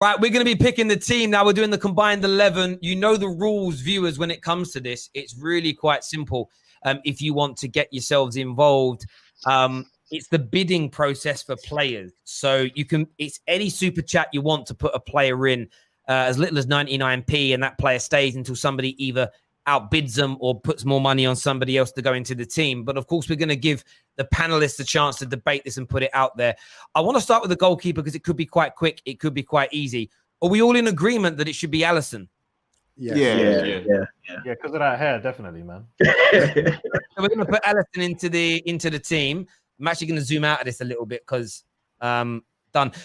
Right, we're going to be picking the team. Now we're doing the combined 11. You know the rules, viewers, when it comes to this. It's really quite simple. If you want to get yourselves involved, it's the bidding process for players. So it's any super chat you want to put a player in, as little as 99p, and that player stays until somebody either outbids them or puts more money on somebody else to go into the team. But of course, we're going to give the panelists a chance to debate this and put it out there. I want to start with the goalkeeper because it could be quite quick. It could be quite easy. Are we all in agreement that it should be Alisson? Yeah, because of that hair, definitely, man. So we're going to put Alisson into the team. I'm actually going to zoom out of this a little bit because done.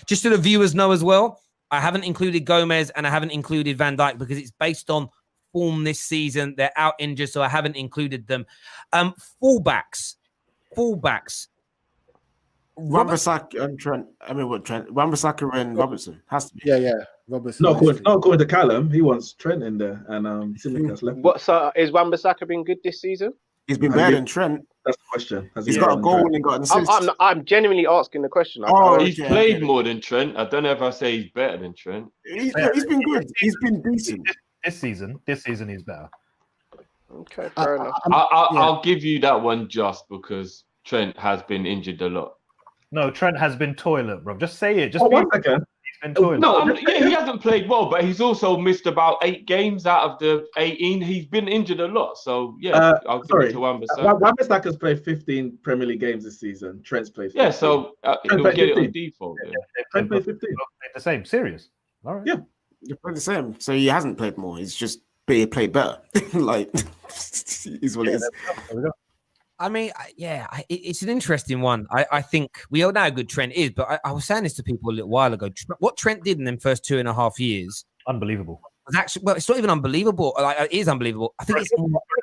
Just so the viewers know as well, I haven't included Gomez and I haven't included Van Dijk because it's based on form this season. They're out injured, so I haven't included them. Fullbacks. Wan-Bissaka and Trent. I mean, what Trent? Wan-Bissaka and Robertson has to be. Yeah, Robertson. Not according to Callum. He wants Trent in there, and Tsimikas left. What? So is Wan-Bissaka been good this season? He's been better than Trent. That's the question. He's got a goal and got an assist. I'm genuinely asking the question. He's played more than Trent. I don't know if I say he's better than Trent. He's been good. He's been decent. This season he's better. Okay, fair enough. I'll give you that one just because Trent has been injured a lot. No, Trent has been toilet, bro. Just say it. Just one second. He's been toilet. No, he hasn't played well, but he's also missed about 8 games out of the 18. He's been injured a lot, so yeah. I'll give it to Wan-Bissaka. Wan-Bissaka's played 15 Premier League games this season. Trent's played 15. Yeah, so he'll get it on default. Yeah. Trent played 15. The same. Serious. All right. Yeah. He played the same. So he hasn't played more. He's just played better. Like, is what it is. I mean, it's an interesting one. I think we all know how good Trent is, but I was saying this to people a little while ago. What Trent did in them first 2.5 years, unbelievable. Was actually, well, it's not even unbelievable. Like, it is unbelievable. I think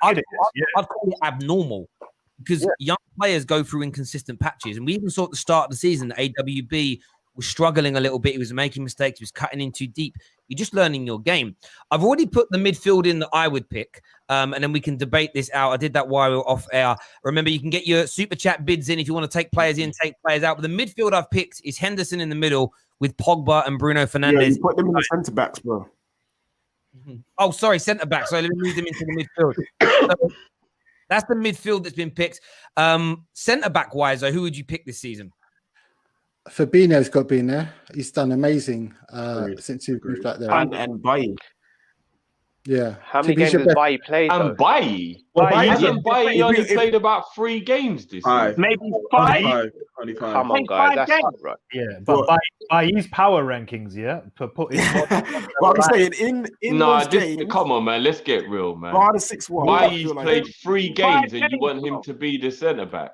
I'd call it abnormal because young players go through inconsistent patches, and we even saw at the start of the season AWB was struggling a little bit. He was making mistakes. He was cutting in too deep. You're just learning your game. I've already put the midfield in that I would pick, and then we can debate this out. I did that while we were off air. Remember, you can get your super chat bids in if you want to take players in, take players out. But the midfield I've picked is Henderson in the middle with Pogba and Bruno Fernandes. Yeah, you put them in the centre backs, bro. Oh, sorry, centre back. So let me move them into the midfield. So that's the midfield that's been picked. Centre back wise, though, who would you pick this season? Fabinho's got to be in there. He's done amazing since he moved back there. And Bailly. Yeah. How many games has Bailly played? And Bailly? Bailly only played about 3 games this year. Maybe 5. Come on, guys. That's not right. Yeah, but by his power rankings, to put in. Well, I'm saying in those games, come on, man. Let's get real, man. Bar the 6-1. Bailly's played 3 games, and you want him to be the centre back.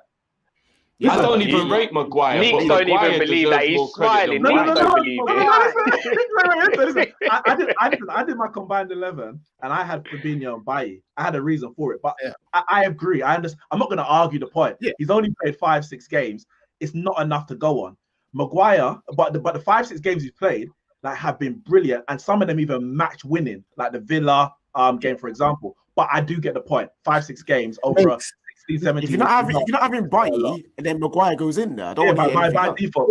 I don't even rate Maguire. Nick don't even believe that. He's smiling. Nick don't believe it. I did my combined 11, and I had Fabinho and Bailly. I had a reason for it, but I agree. I understand. I'm not going to argue the point. Yeah. He's only played 5-6 games. It's not enough to go on. Maguire, but the 5-6 games he's played have been brilliant, and some of them even match winning, like the Villa game, for example. But I do get the point. 5-6 games over a 17. If you're not having Bailly, and then Maguire goes in there, I don't want by default.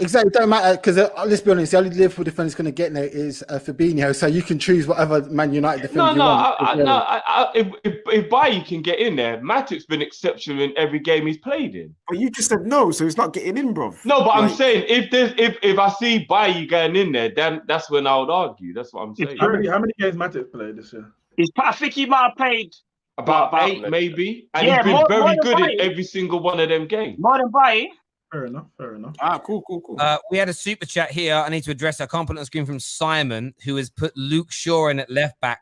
Exactly, it don't matter because let's be honest, the only Liverpool defender going to get there is Fabinho, so you can choose whatever Man United defender you want. If Bailly can get in there, Matip's been exceptional in every game he's played in. But you just said no, so he's not getting in, bro. No, but I'm saying if I see Bailly getting in there, then that's when I would argue. That's what I'm saying. How many games Matip played this year? I think he might have played about 8, maybe, and he's been very good in every single one of them games. More than Bailly. Fair enough. Cool. We had a super chat here. I need to address. I can't put it on the screen from Simon, who has put Luke Shaw in at left back.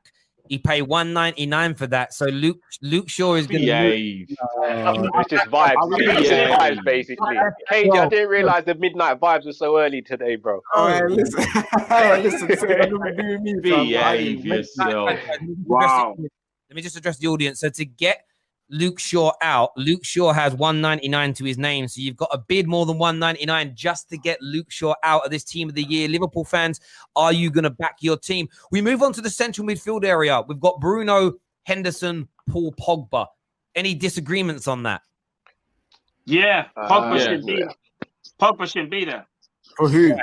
He paid $1.99 for that. So Luke Shaw is going to. It's just vibes. It's just vibes, basically. Hey, I didn't realize the midnight vibes were so early today, bro. Listen. Behave yourself. Wow. Let me just address the audience. So to get Luke Shaw out, Luke Shaw has $1.99 to his name. So you've got to bid more than $1.99 just to get Luke Shaw out of this team of the year. Liverpool fans, are you going to back your team? We move on to the central midfield area. We've got Bruno, Henderson, Paul Pogba. Any disagreements on that? Yeah, Pogba shouldn't be there. For who?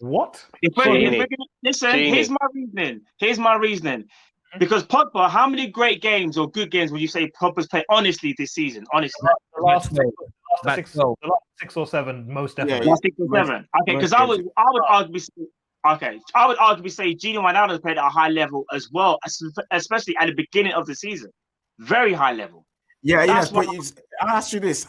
What? Listen, here's my reasoning. Because Pogba, how many great games or good games would you say Pogba's played honestly this season? Honestly, the last 6 or 7, most definitely. Last 6 or 7. Okay, because I would arguably say Gini Wijnaldum played at a high level as well, especially at the beginning of the season, very high level. Yeah, but I'll ask you this: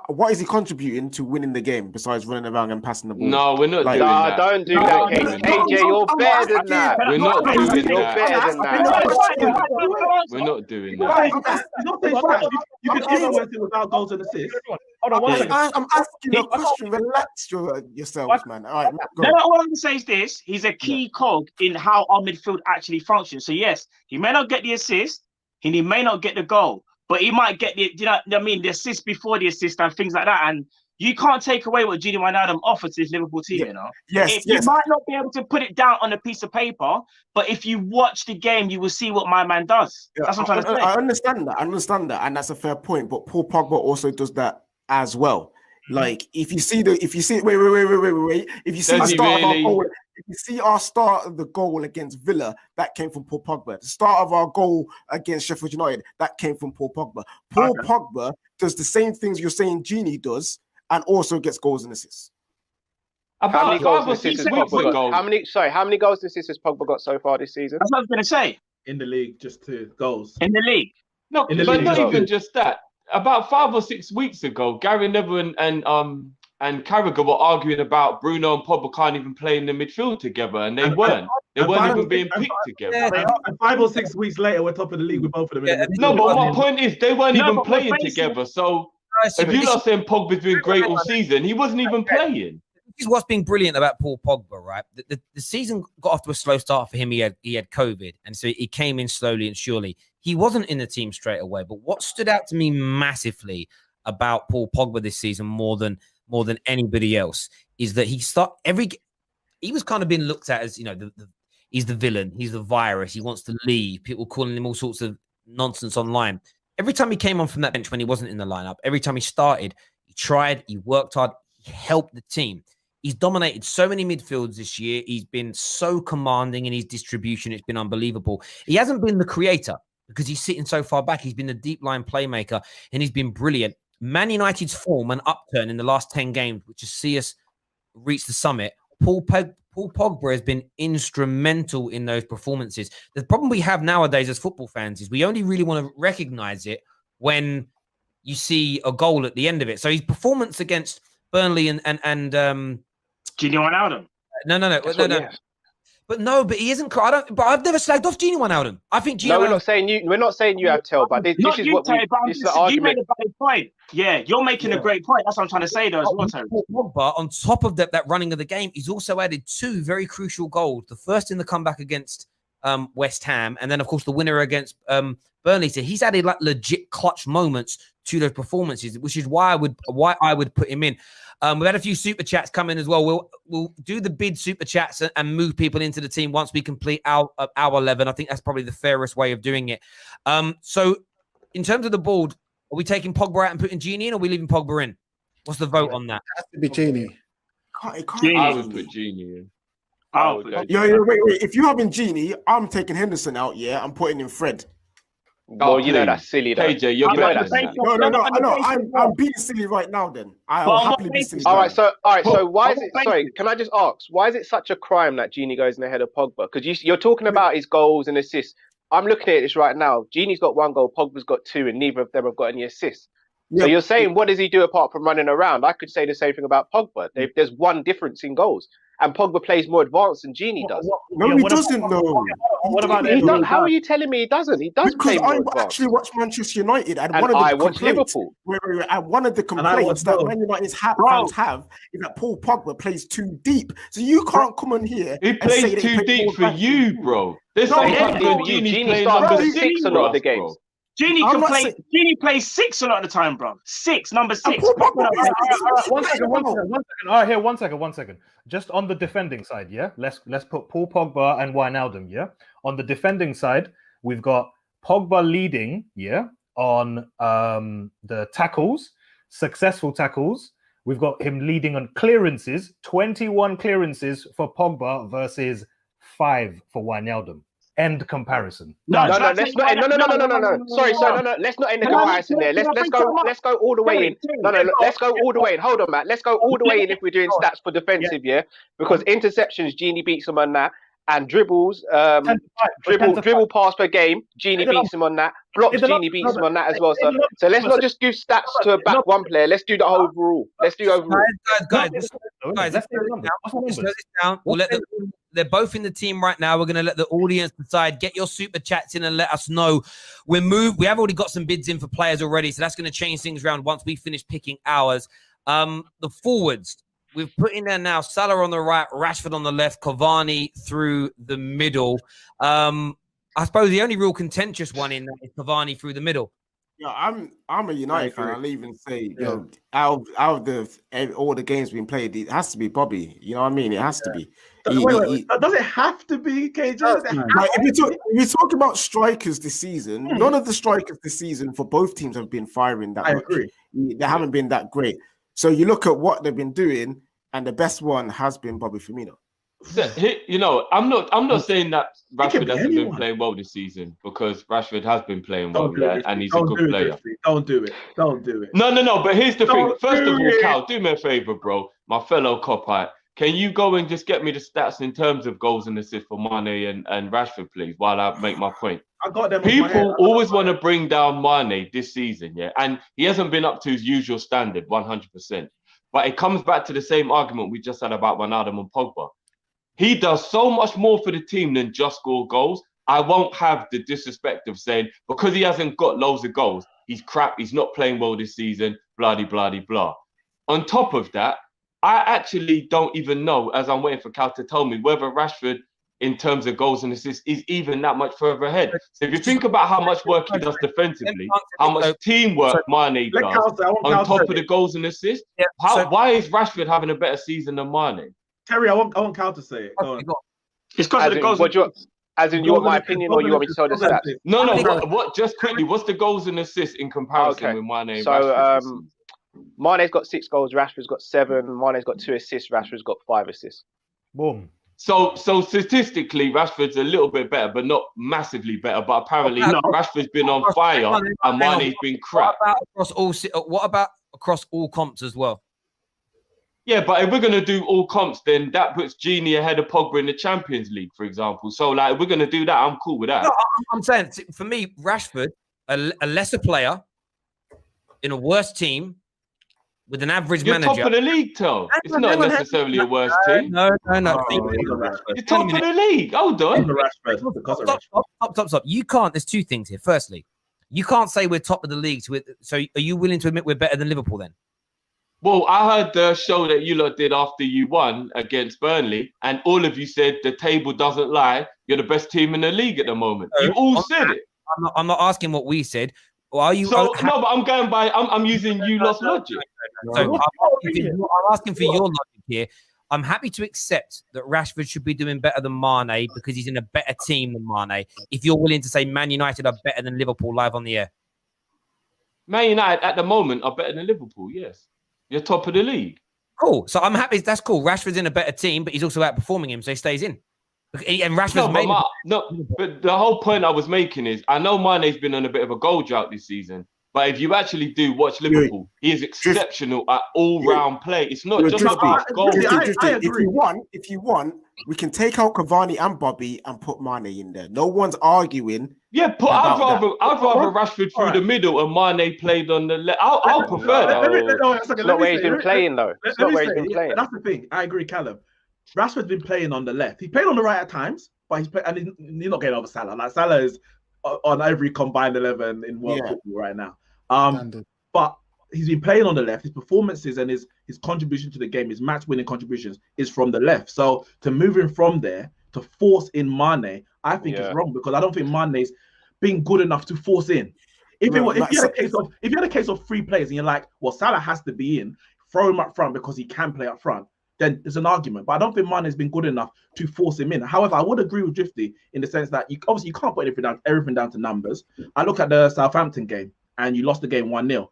what is he contributing to winning the game besides running around and passing the ball? No, we're not doing that. Don't do that, KJ. You're better than that. We're not doing that. You're better than that. We're not doing that. You can influence it without goals and assists. Hold on, 1 second. I'm asking you a question. Relax yourselves, man. All right, go. All I'm going to say is this: he's a key cog in how our midfield actually functions. So yes, he may not get the assist, and he may not get the goal, but he might get the assist before the assist and things like that. And you can't take away what Gini Wijnaldum offered to this Liverpool team, you know? Yes. You might not be able to put it down on a piece of paper, but if you watch the game, you will see what my man does. That's what I'm trying to say. I understand that, and that's a fair point. But Paul Pogba also does that as well. Like if you see our start of the goal against Villa, that came from Paul Pogba. The start of our goal against Sheffield United, that came from Paul Pogba. Pogba does the same things you're saying Gini does, and also gets goals and assists. How many goals and assists has Pogba got? How many goals and assists has Pogba got so far this season? That's what I was going to say. In the league, just 2 goals. In the league. No, but not even just that. About 5 or 6 weeks ago, Gary Neville and Carragher were arguing about Bruno and Pogba can't even play in the midfield together, and they weren't. They weren't even being picked together. And 5 or 6 weeks later, we're top of the league with both of them. No, but my point is they weren't even playing together. So if you're not saying Pogba's doing great all season, he wasn't even playing. This is what's been brilliant about Paul Pogba, right? The season got off to a slow start for him. He had COVID, and so he came in slowly and surely. He wasn't in the team straight away. But what stood out to me massively about Paul Pogba this season, more than anybody else, is that he was kind of being looked at as, he's the villain, he's the virus, he wants to leave. People calling him all sorts of nonsense online. Every time he came on from that bench when he wasn't in the lineup, every time he started, he tried, he worked hard, he helped the team. He's dominated so many midfields this year. He's been so commanding in his distribution. It's been unbelievable. He hasn't been the creator because he's sitting so far back. He's been the deep line playmaker, and he's been brilliant. Man United's form and upturn in the last 10 games, which has seen us reach the summit. Paul Pogba has been instrumental in those performances. The problem we have nowadays as football fans is we only really want to recognize it when you see a goal at the end of it. So his performance against Burnley and Gini Wijnaldum. No. But he isn't. But I've never slagged off Gini Wijnaldum. I think Gini. No, we're not saying you have Tel, but this is what this is the argument. You made a valid point. Yeah, you're making a great point. That's what I'm trying to say, though. But on top of that running of the game, he's also added 2 very crucial goals. The first in the comeback against West Ham, and then of course the winner against Burnley. So he's added like legit clutch moments to those performances, which is why I would put him in. We've had a few super chats come in as well. We'll do the bid super chats and move people into the team once we complete our 11. I think that's probably the fairest way of doing it. So in terms of the board, are we taking Pogba out and putting Gini in, or are we leaving Pogba in? What's the vote on that? It has to be Gini. I would put Gini in. Wait. If you're having Gini, I'm taking Henderson out. Yeah, I'm putting in Fred. Well, that's silly. KJ, you're better than that. No. I'm being silly right now. Then I'll happily be silly. All right. So why is it? Sorry, can I just ask? Why is it such a crime that Gini goes in ahead of Pogba? Because you're talking about his goals and assists. I'm looking at this right now. Gini's got 1 goal, Pogba's got 2, and neither of them have got any assists. So you're saying, what does he do apart from running around? I could say the same thing about Pogba. There's 1 difference in goals. And Pogba plays more advanced than Gini does. No, he doesn't. No. What about how are you telling me he doesn't? He does play more advanced. I actually watch Manchester United, and I watch Liverpool. And one of the complaints that Man United's fans have is that Paul Pogba plays too deep. So you can't come in here. He plays too deep for you, bro. There's Gini starts number 6 a lot of the games. Gini plays 6 a lot of the time, bro. 6, number 6. One second. All right, here, one second. Just on the defending side, yeah? Let's put Paul Pogba and Wijnaldum, yeah? On the defending side, we've got Pogba leading, yeah, on the tackles, successful tackles, We've got him leading on clearances, 21 clearances for Pogba versus 5 for Wijnaldum. End comparison. No. Sorry. Let's not end the comparison there. Let's go all the way in. Let's go all the way in. Hold on, Matt. Let's go all the way in if we're doing stats for defensive, yeah? Because interceptions, Genie beats him on that. And dribble pass per game, Genie beats him on that. Blocks, Genie beats him on that as well. So let's not just give stats to back one player. Let's do the overall. Let's do overall. Guys, let's slow this down. They're both in the team right now. We're going to let the audience decide. Get your super chats in and let us know. We have already got some bids in for players already, so that's going to change things around once we finish picking ours. The forwards. We've put in there now Salah on the right, Rashford on the left, Cavani through the middle. I suppose the only real contentious one in that is Cavani through the middle. Yeah, I'm a United fan. I'll even say, out of all the games being played, it has to be Bobby. You know what I mean? It has to be. Does it have to be, KJ? If we talk about strikers this season, none of the strikers this season for both teams have been firing that much. Agree. They haven't been that great. So you look at what they've been doing, and the best one has been Bobby Firmino. You know, I'm not saying that Rashford hasn't been playing well this season, because Rashford has been playing well, and he's a good player. Don't do it. No. But here's the thing. First of all, Cal, do me a favor, bro. My fellow cop-eye. Can you go and just get me the stats in terms of goals and assists for Mane and Rashford, please, while I make my point? I got them. People always want to bring down Mane this season, yeah, and he hasn't been up to his usual standard, 100%. But it comes back to the same argument we just had about Wijnaldum and Pogba. He does so much more for the team than just score goals. I won't have the disrespect of saying, because he hasn't got loads of goals, he's crap, he's not playing well this season, blah. On top of that, I actually don't even know, as I'm waiting for Cal to tell me, whether Rashford, in terms of goals and assists, is even that much further ahead. So if you think about how much work he does defensively, how much teamwork Mane does on top of the goals and assists, why is Rashford having a better season than Mane? Terry, I want Cal to say it. Go on. It's because of the goals. As in, you want my opinion, or you want me to tell the stats? No. What? Just quickly, what's the goals and assists in comparison with Mane? So, Mane's got 6 goals, Rashford's got 7. Mane's got 2 assists, Rashford's got 5 assists. Boom. So statistically, Rashford's a little bit better, but not massively better. But apparently, Rashford's been on fire and Mane's been crap. What about across all comps as well? Yeah, but if we're going to do all comps, then that puts Genie ahead of Pogba in the Champions League, for example. So, like, if we're going to do that, I'm cool with that. No, I'm saying, for me, Rashford, a lesser player in a worse team with an average manager. You're top of the league, Toe. It's not necessarily a worse team. No. You're top of the league. Hold on. Stop. You can't. There's 2 things here. Firstly, you can't say we're top of the league. So are you willing to admit we're better than Liverpool then? Well, I heard the show that you lot did after you won against Burnley, and all of you said the table doesn't lie. You're the best team in the league at the moment. You all said it. I'm not asking what we said. Or are you? So no, but I'm going by. I'm using you lot's logic. So I'm asking for your logic here. I'm happy to accept that Rashford should be doing better than Mane because he's in a better team than Mane. If you're willing to say Man United are better than Liverpool live on the air, Man United at the moment are better than Liverpool. Yes. You're top of the league. Cool. So I'm happy. That's cool. Rashford's in a better team, but he's also outperforming him, so he stays in. And Rashford's but the whole point I was making is, I know Mane's been on a bit of a goal drought this season, but if you actually do watch Liverpool, he is exceptional at all-round play. It's not just about goals. If you want, we can take out Cavani and Bobby and put Mane in there. No one's arguing. Yeah, I'd rather Rashford through the middle and Mane played on the left. I'll prefer that. It's not where he's been playing, though. It's not where he's been playing. That's the thing. I agree, Callum. Rashford's been playing on the left. He played on the right at times, but he's not getting over Salah. Like, Salah is on every combined 11 in world football right now. But he's been playing on the left. His performances and his contribution to the game, his match-winning contributions, is from the left. So to move him from there to force in Mane, I think is wrong, because I don't think Mane's been good enough to force in. If you had a case of 3 players and you're like, well, Salah has to be in, throw him up front because he can play up front, then there's an argument. But I don't think Mane's been good enough to force him in. However, I would agree with Drifty in the sense that you can't put everything down to numbers. I look at the Southampton game and you lost the game 1-0.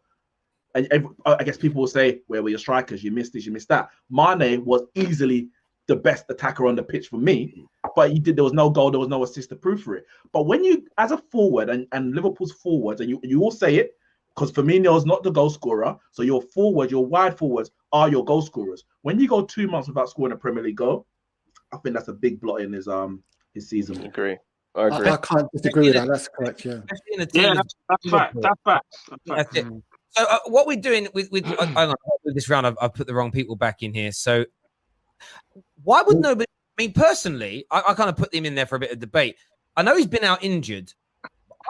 and I guess people will say, where were your strikers? You missed this, you missed that. Mane was easily the best attacker on the pitch for me, but there was no goal, there was no assist to prove for it. But when you, as a forward, and Liverpool's forwards, and you all say it, because Firmino's not the goal scorer, so your wide forwards are your goal scorers. When you go 2 months without scoring a Premier League goal, I think that's a big blot in his season. I agree. I can't disagree with that. That's correct. Yeah. Yeah, that's fact. That's it. So what we're doing with this round, I've put the wrong people back in here. So why would nobody? I mean, personally, I kind of put him in there for a bit of debate. I know he's been out injured.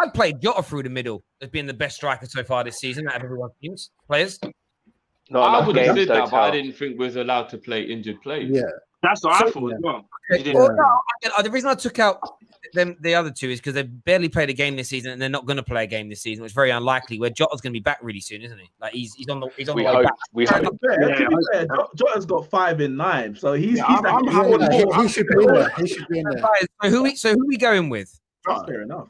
I played Jota through the middle as being the best striker so far this season out of everyone's players. I would have said that, but I didn't think we was allowed to play injured players. Yeah, that's what I thought as well. The reason I took out the other two is because they barely played a game this season, and they're not going to play a game this season, which is very unlikely. Where Jota's going to be back really soon, isn't he? Like he's on the way back. To be fair, Jota's got 5 in 9, so he should be in there. He should be in there. So who are we going with? That's fair enough.